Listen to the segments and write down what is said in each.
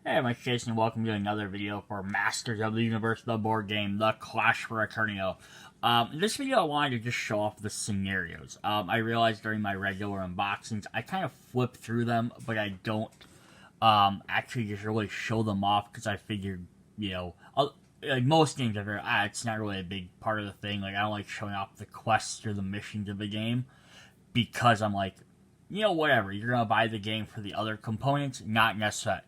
Hey, I'm Jason, and welcome to another video for Masters of the Universe, the board game, the Clash for Eternia. In this video, I wanted to just show off the scenarios. I realized during my regular unboxings, I kind of flip through them, but I don't actually just really show them off because I figured, like most games, I figured, it's not really a big part of the thing. Like, I don't like showing off the quests or the missions of the game because I'm like, whatever. You're gonna buy the game for the other components, not necessarily.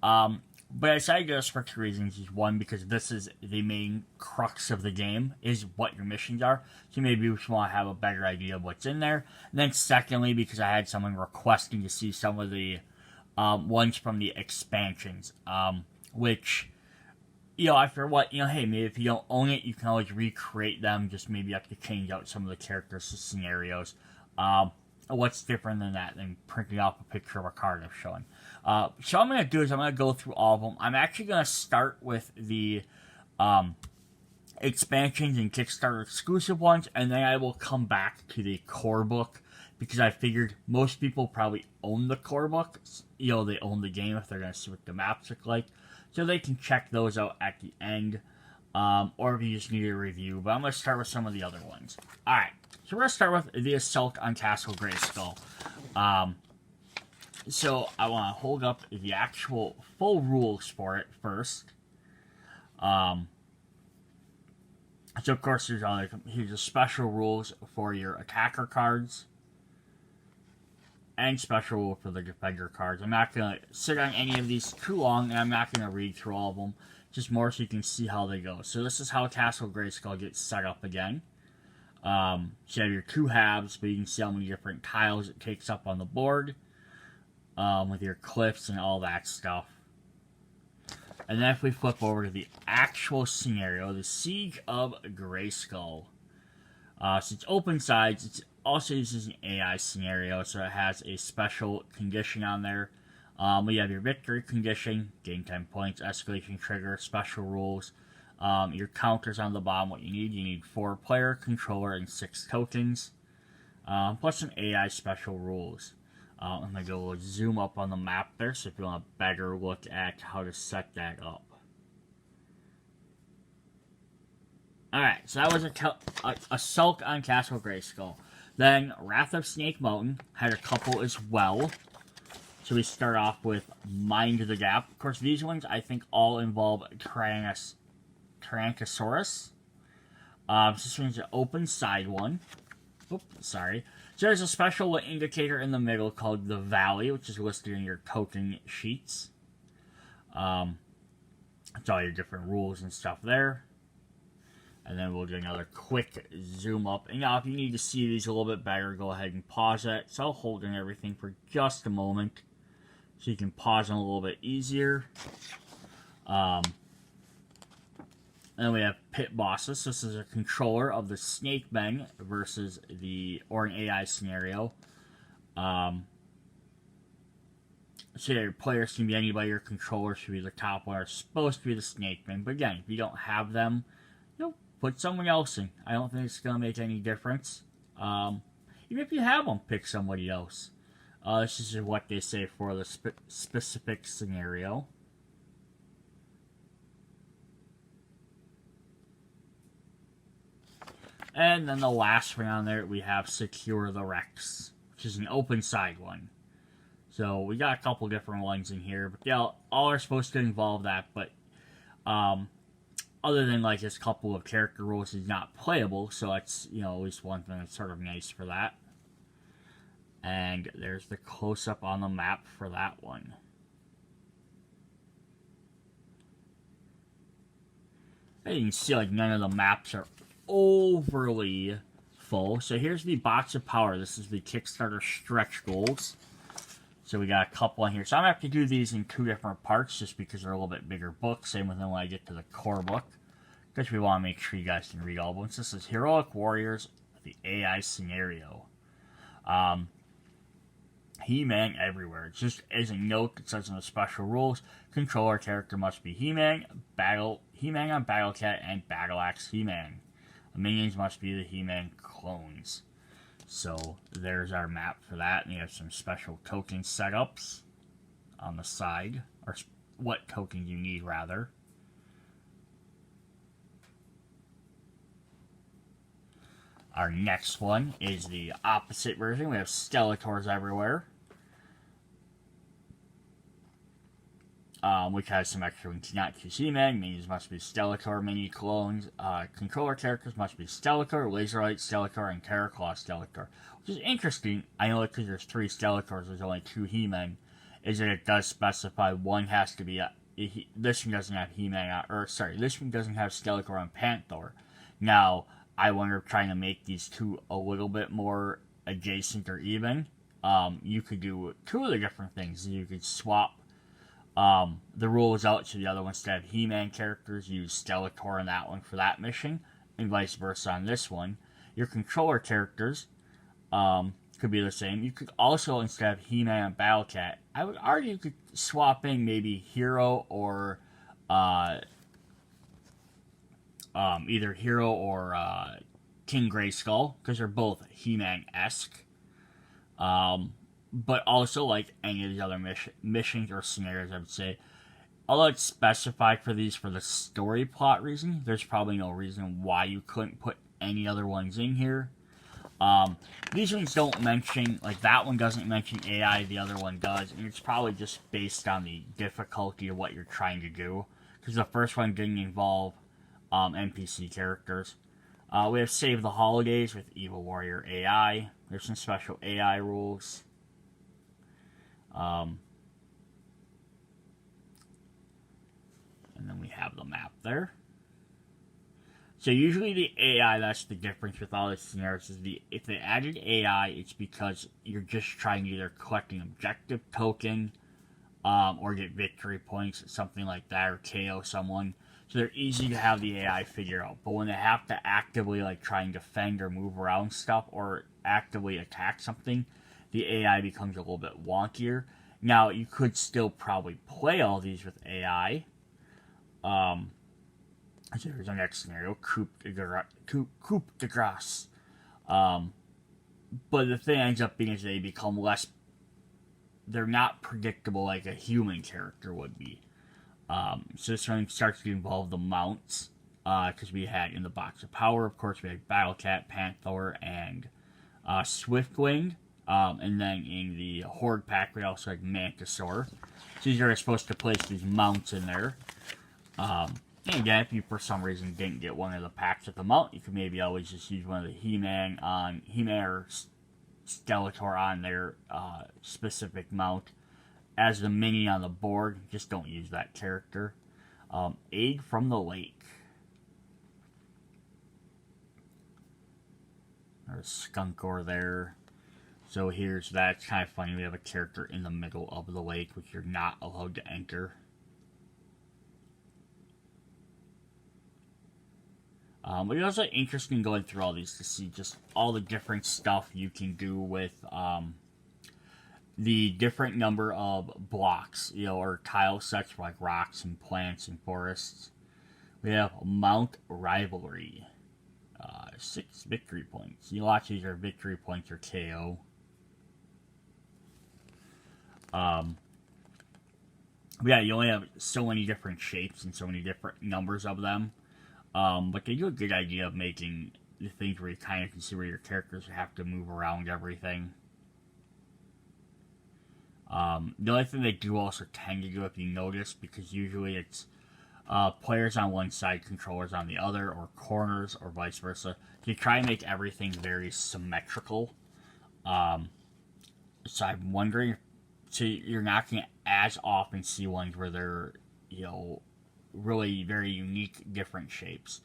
But I decided to do this for two reasons. One, because this is the main crux of the game, is what your missions are. So maybe we just want to have a better idea of what's in there. And then secondly, because I had someone requesting to see some of the ones from the expansions, which, after what, hey, maybe if you don't own it, you can always recreate them. Just maybe you have to change out some of the characters' scenarios. What's different than that than printing off a picture of a card I'm showing. So what I'm going to do is I'm going to go through all of them. I'm actually going to start with the expansions and Kickstarter exclusive ones, and then I will come back to the core book, because I figured most people probably own the core book. They own the game if they're going to see what the maps look like. So they can check those out at the end, or if you just need a review. But I'm going to start with some of the other ones. Alright. So we're going to start with the Assault on Castle Grayskull. So I want to hold up the actual full rules for it first. So of course here's the special rules for your attacker cards. And special rule for the defender cards. I'm not going to sit on any of these too long, and I'm not going to read through all of them. Just more so you can see how they go. So this is how Castle Grayskull gets set up again. So you have your two halves, but you can see how many different tiles it takes up on the board, with your cliffs and all that stuff. And then if we flip over to the actual scenario, the Siege of Grayskull. So it's open sides. It also uses an AI scenario, so it has a special condition on there. We have your victory condition, gain 10 points, escalation trigger, special rules. Your counters on the bottom, what you need 4 player, controller, and 6 tokens, plus some AI special rules. I'm going to go zoom up on the map there, so if you want a better look at how to set that up. Alright, so that was Assault on Castle Grayskull. Then, Wrath of Snake Mountain had a couple as well. So we start off with Mind the Gap. Of course, these ones I think all involve Tyrannosaurus. This one's an open side one. Oops, sorry. So there's a special indicator in the middle called the Valley, which is listed in your token sheets. It's all your different rules and stuff there. And then we'll do another quick zoom up. And now if you need to see these a little bit better, go ahead and pause it. So I'll hold in everything for just a moment, so you can pause them a little bit easier. And then we have Pit Bosses. This is a controller of the Snake Men versus or an AI scenario. So your players can be anybody, your controller should be the top one, are supposed to be the Snake Men. But again, if you don't have them, put someone else in. I don't think it's going to make any difference. Even if you have them, pick somebody else. This is what they say for the specific scenario. And then the last one on there, we have Secure the Rex, which is an open side one. So we got a couple different ones in here, but they all are supposed to involve that. But other than like this couple of character rules, is not playable. So that's at least one thing that's sort of nice for that. And there's the close-up on the map for that one. And you can see like none of the maps are overly full. So here's the box of power. This is the Kickstarter stretch goals. So we got a couple on here. So I'm going to have to do these in 2 different parts just because they're a little bit bigger books. Same with them when I get to the core book, because we want to make sure you guys can read all of them. This is Heroic Warriors, the AI scenario. He-Man everywhere. It just is a note that says in the special rules, controller character must be He-Man, He-Man on Battle Cat, and Battle Axe He-Man. The minions must be the He-Man clones. So there's our map for that, and you have some special token setups on the side, or what token you need, rather. Our next one is the opposite version. We have Stellator's everywhere. Which has some extra ones not to He-Man. Minis must be Stellator mini clones. Controller characters must be Stellator, Laserlight Stellator, and Terraclaw Stellator. Which is interesting. I know because there's 3 Stellators, there's only 2 He-Men. Is that it does specify one has to be this one doesn't have He-Man this one doesn't have Stellator on Panther. Now, I wonder if trying to make these two a little bit more adjacent or even, you could do 2 of the different things. You could swap the rules out to the other one. Instead of He-Man characters, use Stellator in that one for that mission, and vice versa on this one. Your controller characters could be the same. You could also, instead of He-Man and Battlecat, I would argue you could swap in maybe Hero or either Hero or King Grayskull, because they're both He-Man-esque. But also, like any of the other missions or scenarios, I would say, although it's specified for these for the story plot reason, there's probably no reason why you couldn't put any other ones in here. These ones don't mention, like that one doesn't mention AI, the other one does, and it's probably just based on the difficulty of what you're trying to do, because the first one didn't involve NPC characters. We have Save the Holidays with Evil Warrior AI. There's some special AI rules. And then we have the map there. So usually the AI, that's the difference with all the scenarios, is if they added AI, it's because you're just trying to either collect an objective token, or get victory points, something like that, or KO someone. So they're easy to have the AI figure out. But when they have to actively like try and defend or move around stuff or actively attack something, the AI becomes a little bit wonkier. Now, you could still probably play all these with AI. So here's our next scenario, Coup de Grace. But the thing ends up being is they become less, they're not predictable like a human character would be. So this one starts to involve the mounts, because we had in the Box of Power, of course, we had Battlecat, Panther, and Swiftwing. And then in the Horde pack, we also had Mantisaur. So you're supposed to place these mounts in there. And again, if you for some reason didn't get one of the packs with the mount, you could maybe always just use one of the He-Man or Stellator on their specific mount as the mini on the board. Just don't use that character. Aid from the Lake. There's Skunkor there. So here's that. It's kind of funny. We have a character in the middle of the lake, which you're not allowed to enter. But it's also interesting going through all these to see just all the different stuff you can do with the different number of blocks, or tile sets for like rocks and plants and forests. We have Mount Rivalry. 6 victory points. A lot of these are victory points or KO. Yeah, you only have so many different shapes and so many different numbers of them. But they do a good idea of making the things where you kind of can see where your characters have to move around everything. The only thing they do also tend to do, if you notice, because usually it's players on one side, controllers on the other, or corners, or vice versa. You try and make everything very symmetrical. So I'm wondering, so you're not going to as often see ones where they're, really very unique, different shapes.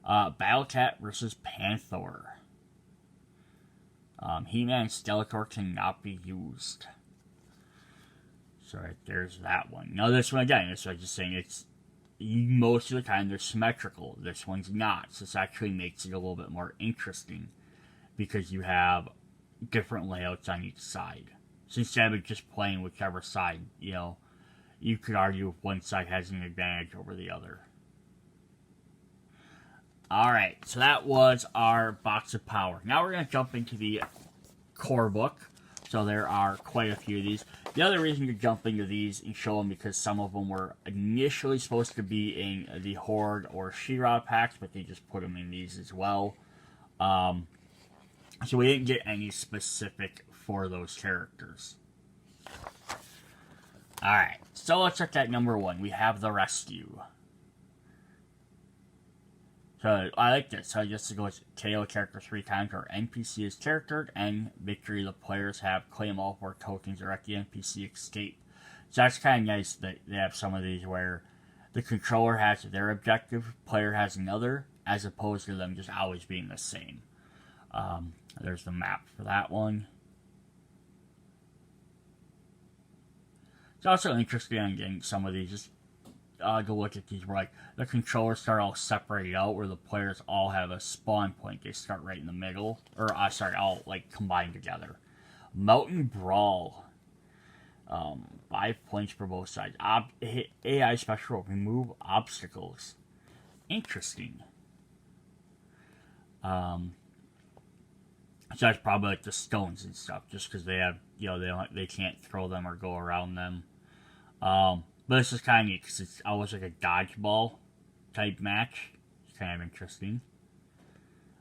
Battlecat versus Panther. He-Man and Stellator cannot be used. So right there's that one. Now this one again, this I'm just saying it's most of the time they're symmetrical. This one's not. So this actually makes it a little bit more interesting because you have different layouts on each side. So instead of just playing whichever side, you could argue if one side has an advantage over the other. Alright, so that was our Box of Power. Now we're going to jump into the core book, So there are quite a few of these. The other reason to jump into these and show them because some of them were initially supposed to be in the Horde or She-Ra packs, but they just put them in these as well. So we didn't get any specific for those characters. Alright, so let's look at number 1. We have the Rescue. So I like this. So just to go KO a character 3 times or NPC is charactered, and victory the players have claim all 4 tokens or let the NPC escape. So that's kind of nice that they have some of these where the controller has their objective, player has another, as opposed to them just always being the same. There's the map for that one. It's also interesting on getting some of these. Just go look at these where like the controllers start all separated out, where the players all have a spawn point. They start right in the middle, or all like combined together. Mountain Brawl. 5 points for both sides. AI special, remove obstacles. Interesting. So that's probably like the stones and stuff, just because they have, they can't throw them or go around them. But this is kind of neat because it's almost like a dodgeball type match. It's kind of interesting.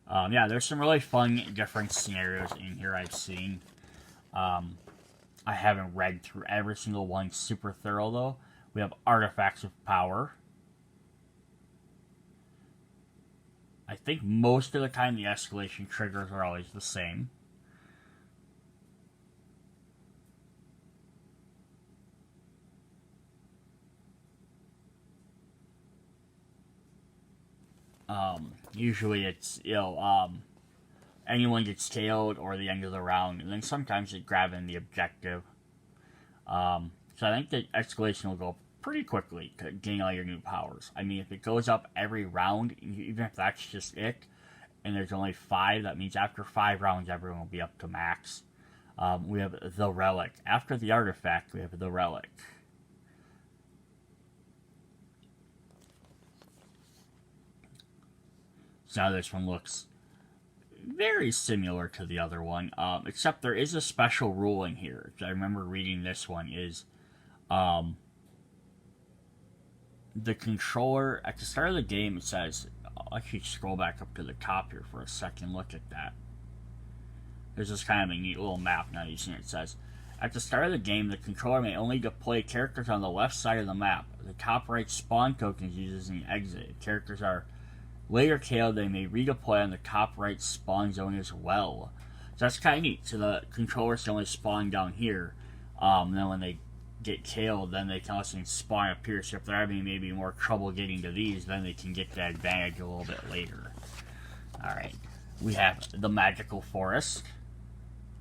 Yeah, there's some really fun, different scenarios in here I've seen. I haven't read through every single one super thorough, though. We have Artifacts of Power. I think most of the time the escalation triggers are always the same. Usually it's, anyone gets KO'd or the end of the round, and then sometimes they grab in the objective. So I think the escalation will go pretty quickly to gain all your new powers. I mean, if it goes up every round, even if that's just it, and there's only 5, that means after 5 rounds everyone will be up to max. We have the Relic. After the Artifact, we have the Relic. So now this one looks very similar to the other one, except there is a special rule in here. I remember reading this one is, the controller, at the start of the game, it says, I'll actually scroll back up to the top here for a second, look at that. There's this kind of a neat little map now you see it says, at the start of the game, the controller may only deploy characters on the left side of the map. The top right spawn token is used as an exit. If characters are later KO'd, they may redeploy on the top right spawn zone as well. So that's kind of neat. So the controllers can only spawn down here. And then when they get KO'd, then they can also spawn up here. So if they're having maybe more trouble getting to these, then they can get that advantage a little bit later. Alright. We have the Magical Forest,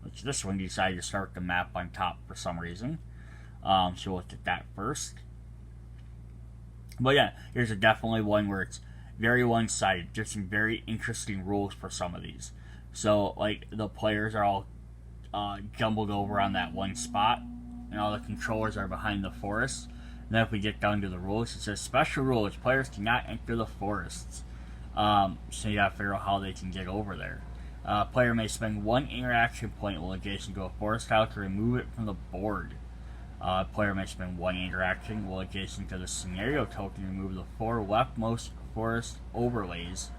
which this one decided to start the map on top for some reason. So we'll look at that first. But yeah, here's definitely one where it's very one-sided. There's some very interesting rules for some of these. So, like, the players are all jumbled over on that one spot, and all the controllers are behind the forest. And then if we get down to the rules, it says, special rules, players cannot enter the forests. So you gotta figure out how they can get over there. Player may spend 1 interaction point while adjacent to a forest tile to remove it from the board. Player may spend 1 interaction while adjacent to the scenario token to remove the 4 leftmost forest overlays.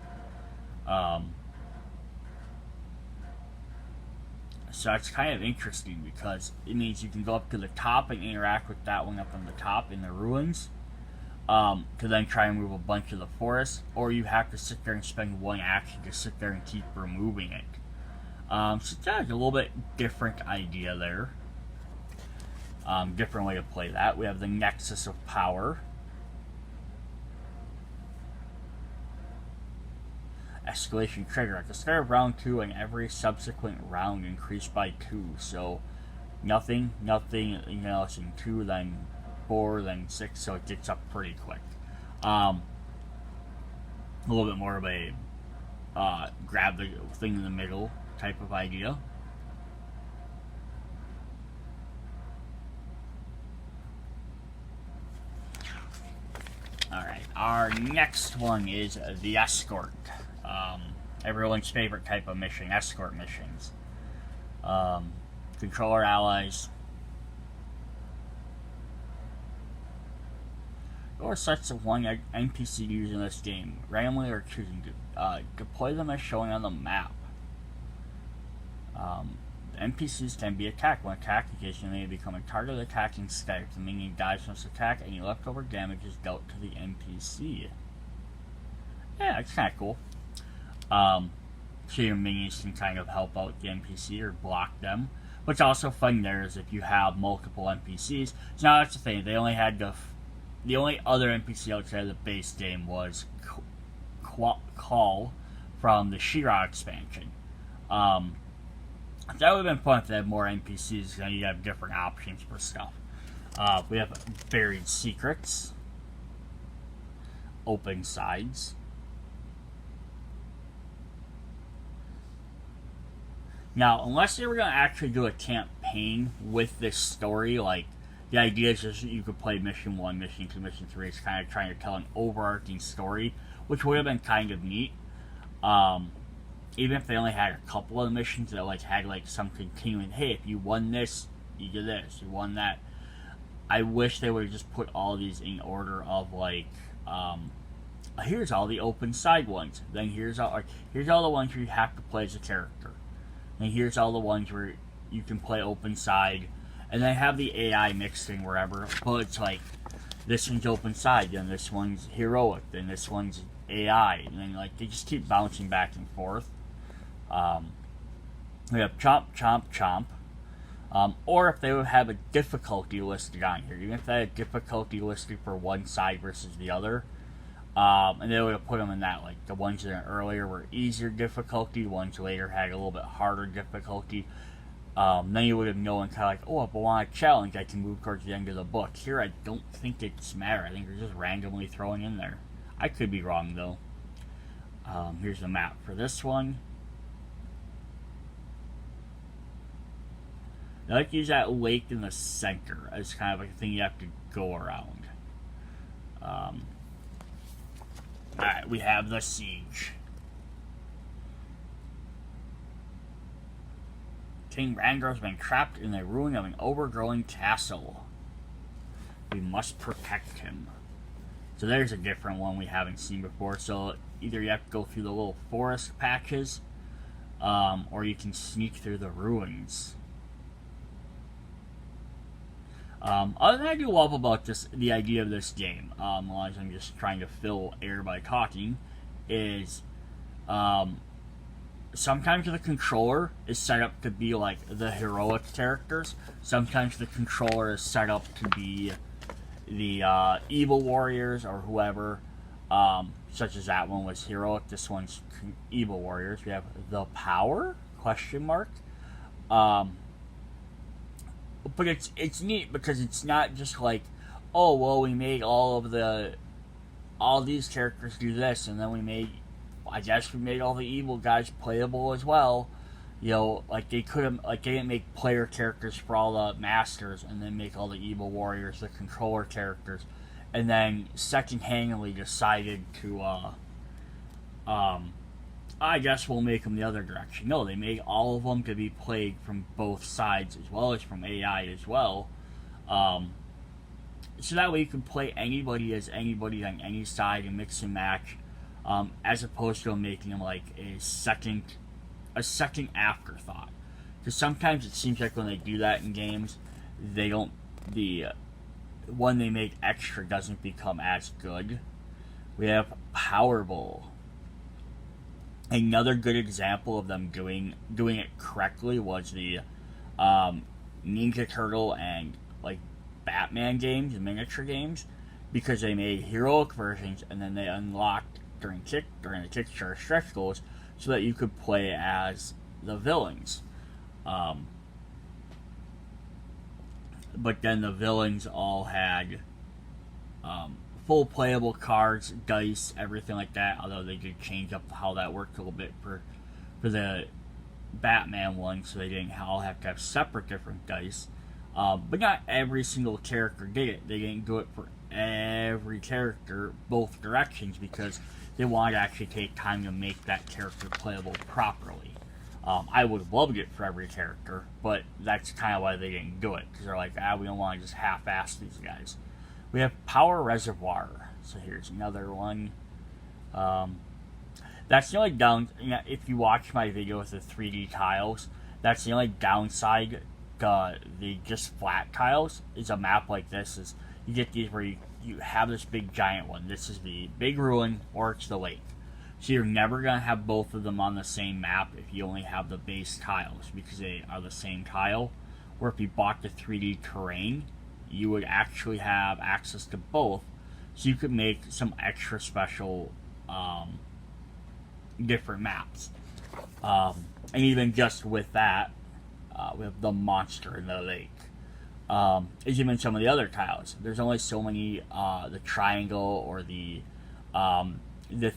So that's kind of interesting because it means you can go up to the top and interact with that one up on the top in the ruins, to then try and move a bunch of the forest, or you have to sit there and spend 1 action to sit there and keep removing it. So it's a little bit different idea there. Different way to play that. We have the Nexus of Power. Escalation trigger. At the start of round 2 and every subsequent round increased by 2. So nothing, else in 2, then 4, then 6, so it gets up pretty quick. A little bit more of a grab the thing in the middle type of idea. Alright, our next one is the Escort. Everyone's favorite type of mission, escort missions. Controller allies. Or sets of one NPC used in this game, randomly or choosing to deploy them as shown on the map. NPCs can be attacked. When attacked, occasionally they become a target of the attacking stack. The minion dies from this attack, any leftover damage is dealt to the NPC. Yeah, it's kind of cool. So your minions can kind of help out the NPC or block them. What's also fun there is if you have multiple NPCs. So now that's the thing. They only had the only other NPC outside of the base game was Call from the She-Ra expansion. That would have been fun if they had more NPCs, then you'd have different options for stuff. We have buried secrets, open sides. Now, unless they were going to actually do a campaign with this story, like, the idea is just that you could play Mission 1, Mission 2, Mission 3. It's kind of trying to tell an overarching story, which would have been kind of neat. Even if they only had a couple of missions that, like, had, like, some continuing, hey, if you won this, you did this, you won that. I wish they would have just put all these in order of, like, here's all the open side ones. Then here's all the ones where you have to play as a character. And here's all the ones where you can play open side. And then have the AI mixed in wherever. But it's like, this one's open side, then this one's heroic, then this one's AI. And then, like, they just keep bouncing back and forth. We have Chomp, Chomp, Chomp. Or if they would have a difficulty listed on here. Even if they had a difficulty listed for one side versus the other. And they would have put them in that, like, the ones that earlier were easier difficulty, the ones later had a little bit harder difficulty. Then you would have known kind of like, oh, if I want a challenge, I can move towards the end of the book. Here, I don't think it's matter. I think they're just randomly throwing in there. I could be wrong, though. Here's the map for this one. I like to use that lake in the center as kind of like a thing you have to go around. Alright, we have the siege. King Randor has been trapped in the ruin of an overgrowing castle. We must protect him. So there's a different one we haven't seen before. So either you have to go through the little forest patches, or you can sneak through the ruins. Other than I do love about the idea of this game, as long as I'm just trying to fill air by talking, is sometimes the controller is set up to be like the heroic characters. Sometimes the controller is set up to be the evil warriors or whoever, such as that one was heroic. This one's evil warriors. We have the power ? But it's neat because it's not just like, oh well, we made all these characters do this, and then we made all the evil guys playable as well. You know, like they didn't make player characters for all the masters and then make all the evil warriors the controller characters, and then second-handedly decided to I guess we'll make them the other direction. No, they made all of them to be played from both sides as well as from AI as well. So that way you can play anybody as anybody on any side and mix and match, as opposed to making them like a second afterthought. Because sometimes it seems like when they do that in games, they don't the one they make extra doesn't become as good. We have Powerball. Another good example of them doing it correctly was the Ninja Turtle and like Batman games, the miniature games, because they made heroic versions and then they unlocked during the Kickstarter stretch goals so that you could play as the villains. But then the villains all had full playable cards, dice, everything like that, although they did change up how that worked a little bit for the Batman one, so they didn't all have to have separate different dice. But not every single character did it. They didn't do it for every character, both directions, because they wanted to actually take time to make that character playable properly. I would have loved it for every character, but that's kind of why they didn't do it, because they're like, we don't want to just half-ass these guys. We have Power Reservoir. So here's another one. That's the only if you watch my video with the 3D tiles, that's the only downside to the just flat tiles, is a map like this, is you get these where you have this big giant one. This is the big ruin, or it's the lake. So you're never going to have both of them on the same map if you only have the base tiles, because they are the same tile. Or if you bought the 3D terrain, you would actually have access to both, so you could make some extra special different maps. And even just with that, we have the monster in the lake. As even some of the other tiles, there's only so many, the triangle or the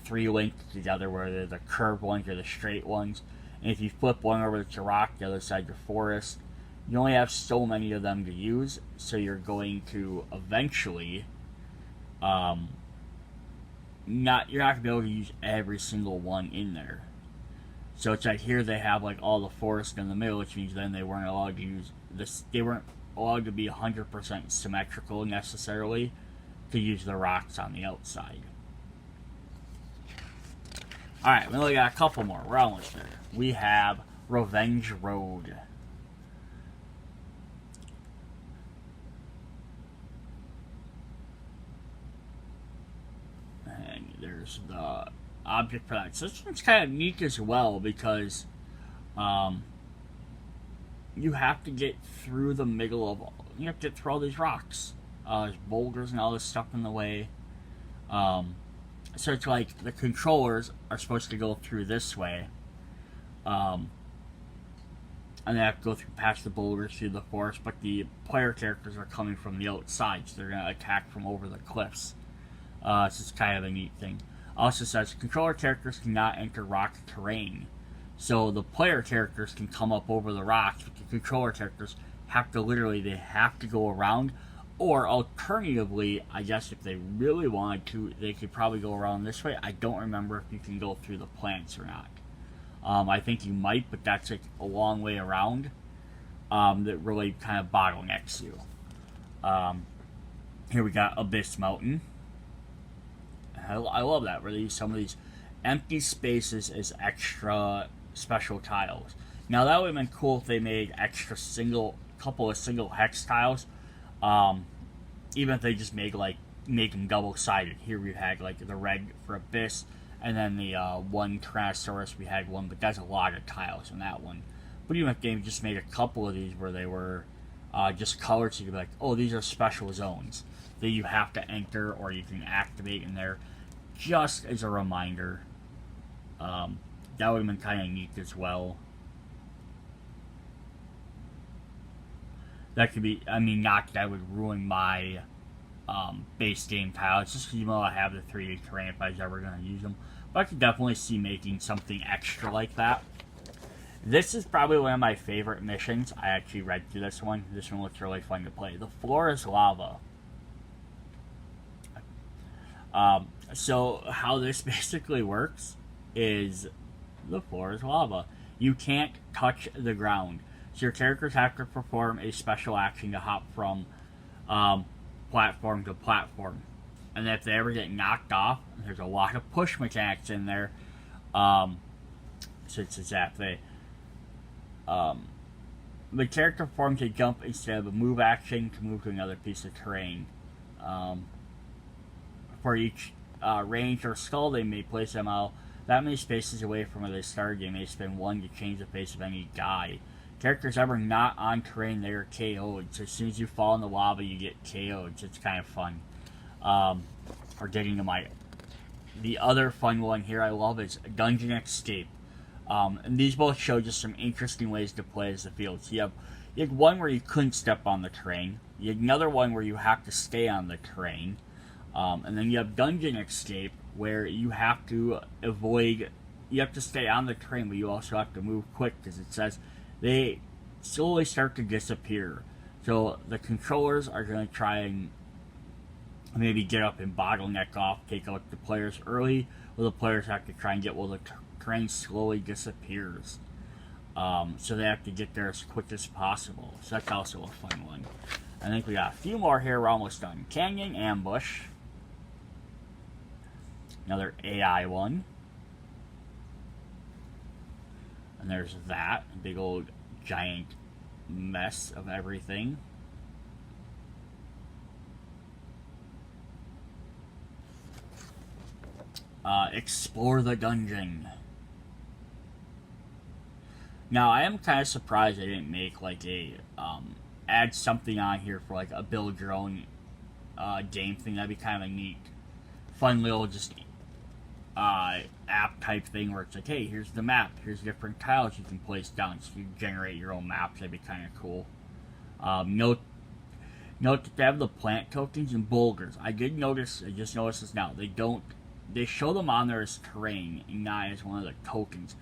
3 linked together, where they're the curved ones or the straight ones. And if you flip one over to rock, the other side your forest, you only have so many of them to use, so you're going to eventually you're not going to be able to use every single one in there. So it's like here they have like all the forest in the middle, which means then they weren't allowed to use this. They weren't allowed to be 100% symmetrical necessarily to use the rocks on the outside. Alright, we only got a couple more. We're almost there. We have Revenge Road. And there's the object for that. So this one's kind of neat as well, because you have to get through the middle of, you have to get through all these rocks. There's boulders and all this stuff in the way. So it's like the controllers are supposed to go through this way. And they have to go through past the boulders through the forest, but the player characters are coming from the outside, so they're going to attack from over the cliffs. So it's kind of a neat thing. Also says controller characters cannot enter rock terrain. So the player characters can come up over the rocks, but the controller characters have to they have to go around. Or alternatively, I guess if they really wanted to, they could probably go around this way. I don't remember if you can go through the plants or not. I think you might, but that's like a long way around that really kind of bottlenecks you. Here we got Abyss Mountain. I love that, where they use some of these empty spaces as extra special tiles. Now that would have been cool if they made couple of single hex tiles. Even if they just make them double-sided. Here we had like the red for Abyss, and then the one Tyrannosaurus we had one, but that's a lot of tiles in that one. But even if they just made a couple of these where they were just colored, so you could be like, oh, these are special zones that you have to enter or you can activate in there, just as a reminder. That would have been kind of neat as well. That could be, not that would ruin my base game tiles, just because I have the 3D terrain if I was ever going to use them. But I could definitely see making something extra like that. This is probably one of my favorite missions. I actually read through this one. This one looks really fun to play. The floor is lava. So how this basically works is the floor is lava. You can't touch the ground. So your characters have to perform a special action to hop from platform to platform. And if they ever get knocked off, there's a lot of push mechanics in there. So it's exactly. The character performs a jump instead of a move action to move to another piece of terrain. For each range or skull, they may place them out that many spaces away from where they started. They may spend one to change the face of any guy. Characters ever not on terrain, they are KO'd. So as soon as you fall in the lava, you get KO'd. So it's kind of fun. Or getting to the other fun one here I love is Dungeon Escape. And these both show just some interesting ways to play as the field. So you had one where you couldn't step on the terrain. You had another one where you have to stay on the terrain. And then you have Dungeon Escape, where you have to you have to stay on the terrain, but you also have to move quick, because it says they slowly start to disappear. So the controllers are going to try and maybe get up and bottleneck off, take out the players early, or the players have to try and get while the terrain slowly disappears. So they have to get there as quick as possible. So that's also a fun one. I think we got a few more here. We're almost done. Canyon Ambush. Another AI one. And there's that. Big old giant mess of everything. Explore the dungeon. Now, I am kind of surprised they didn't make like a, add something on here for like a build your own game thing. That'd be kind of a neat, fun little just app type thing where it's like, hey, here's the map, here's different tiles you can place down, so you generate your own maps. That'd be kind of cool. Note that they have the plant tokens and boulders. I just noticed this now. They show them on there as terrain and not as one of the tokens.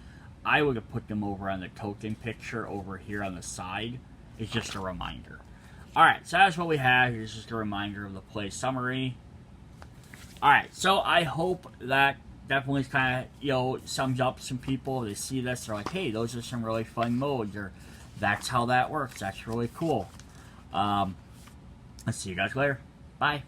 I would have put them over on the token picture over here on the side. It's just a reminder. Alright, so that's what we have. Here's just a reminder of the play summary. Alright, so I hope that definitely kind of, sums up some people. They see this, they're like, hey, those are some really fun modes, or that's how that works. That's really cool. Let's see you guys later. Bye.